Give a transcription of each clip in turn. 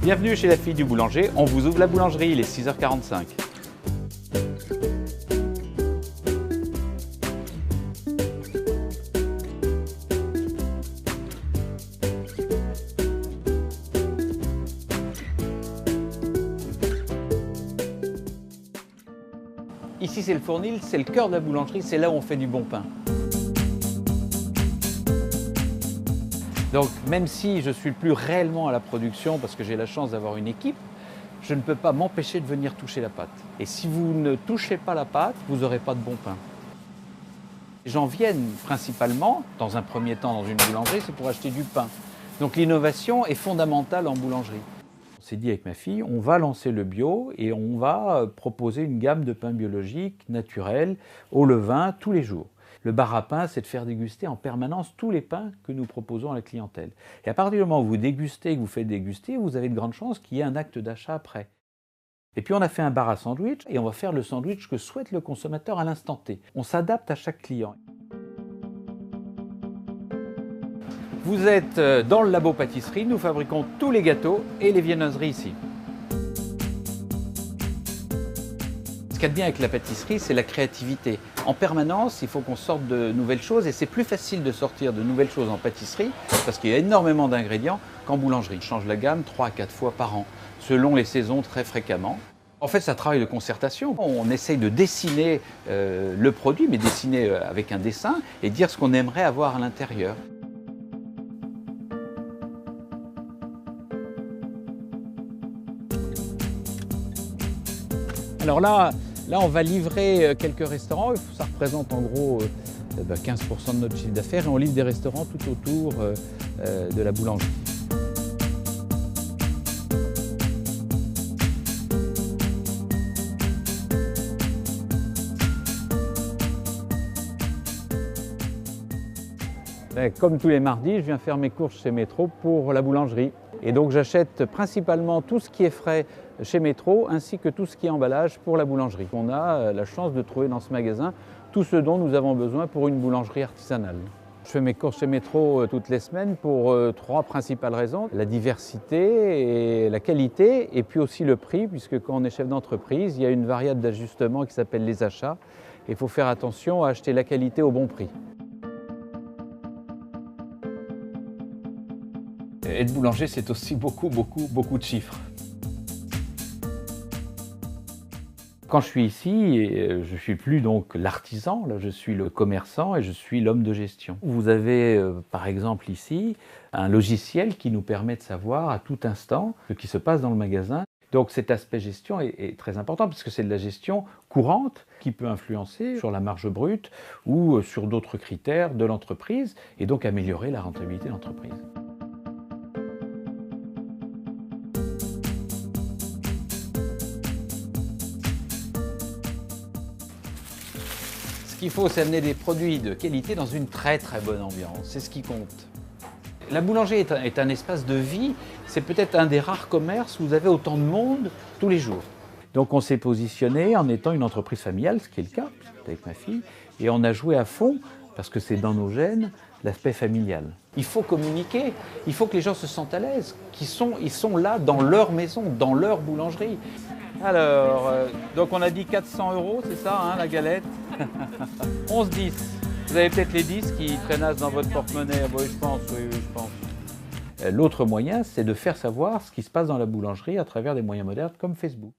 Bienvenue chez la fille du boulanger, on vous ouvre la boulangerie, il est 6h45. Ici c'est le Fournil, c'est le cœur de la boulangerie, c'est là où on fait du bon pain. Donc même si je suis plus réellement à la production parce que j'ai la chance d'avoir une équipe, je ne peux pas m'empêcher de venir toucher la pâte. Et si vous ne touchez pas la pâte, vous n'aurez pas de bon pain. Les gens viennent principalement, dans un premier temps dans une boulangerie, c'est pour acheter du pain. Donc l'innovation est fondamentale en boulangerie. On s'est dit avec ma fille, on va lancer le bio et on va proposer une gamme de pains biologiques, naturels, au levain, tous les jours. Le bar à pain, c'est de faire déguster en permanence tous les pains que nous proposons à la clientèle. Et à partir du moment où vous dégustez, que vous faites déguster, vous avez de grandes chances qu'il y ait un acte d'achat après. Et puis on a fait un bar à sandwich et on va faire le sandwich que souhaite le consommateur à l'instant T. On s'adapte à chaque client. Vous êtes dans le labo pâtisserie, nous fabriquons tous les gâteaux et les viennoiseries ici. Ce qu'il y a de bien avec la pâtisserie, c'est la créativité. En permanence, il faut qu'on sorte de nouvelles choses et c'est plus facile de sortir de nouvelles choses en pâtisserie parce qu'il y a énormément d'ingrédients qu'en boulangerie. On change la gamme 3 à 4 fois par an, selon les saisons très fréquemment. En fait, c'est un travail de concertation. On essaye de dessiner le produit, mais dessiner avec un dessin et dire ce qu'on aimerait avoir à l'intérieur. Alors là, on va livrer quelques restaurants. Ça représente en gros 15% de notre chiffre d'affaires et on livre des restaurants tout autour de la boulangerie. Comme tous les mardis, je viens faire mes courses chez Métro pour la boulangerie. Et donc j'achète principalement tout ce qui est frais chez Métro ainsi que tout ce qui est emballage pour la boulangerie. On a la chance de trouver dans ce magasin tout ce dont nous avons besoin pour une boulangerie artisanale. Je fais mes courses chez Métro toutes les semaines pour 3 principales raisons. La diversité et la qualité et puis aussi le prix puisque quand on est chef d'entreprise, il y a une variable d'ajustement qui s'appelle les achats. Il faut faire attention à acheter la qualité au bon prix. Être boulanger, c'est aussi beaucoup de chiffres. Quand je suis ici, je ne suis plus donc l'artisan, là je suis le commerçant et je suis l'homme de gestion. Vous avez par exemple ici un logiciel qui nous permet de savoir à tout instant ce qui se passe dans le magasin. Donc cet aspect gestion est très important parce que c'est de la gestion courante qui peut influencer sur la marge brute ou sur d'autres critères de l'entreprise et donc améliorer la rentabilité de l'entreprise. Ce qu'il faut, c'est amener des produits de qualité dans une très bonne ambiance. C'est ce qui compte. La boulangerie est un espace de vie. C'est peut-être un des rares commerces où vous avez autant de monde tous les jours. Donc on s'est positionné en étant une entreprise familiale, ce qui est le cas avec ma fille. Et on a joué à fond, parce que c'est dans nos gènes, l'aspect familial. Il faut communiquer, il faut que les gens se sentent à l'aise, ils sont là dans leur maison, dans leur boulangerie. Alors, donc on a dit 400 €, c'est ça, hein, la galette. 11,10. Vous avez peut-être les 10 qui traînassent dans votre porte-monnaie. Oui, je pense. L'autre moyen, c'est de faire savoir ce qui se passe dans la boulangerie à travers des moyens modernes comme Facebook.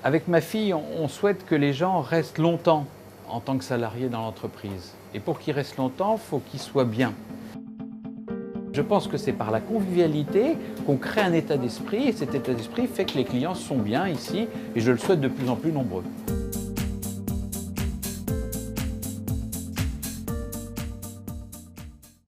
Avec ma fille, on souhaite que les gens restent longtemps en tant que salariés dans l'entreprise. Et pour qu'ils restent longtemps, il faut qu'ils soient bien. Je pense que c'est par la convivialité qu'on crée un état d'esprit et cet état d'esprit fait que les clients sont bien ici et je le souhaite de plus en plus nombreux.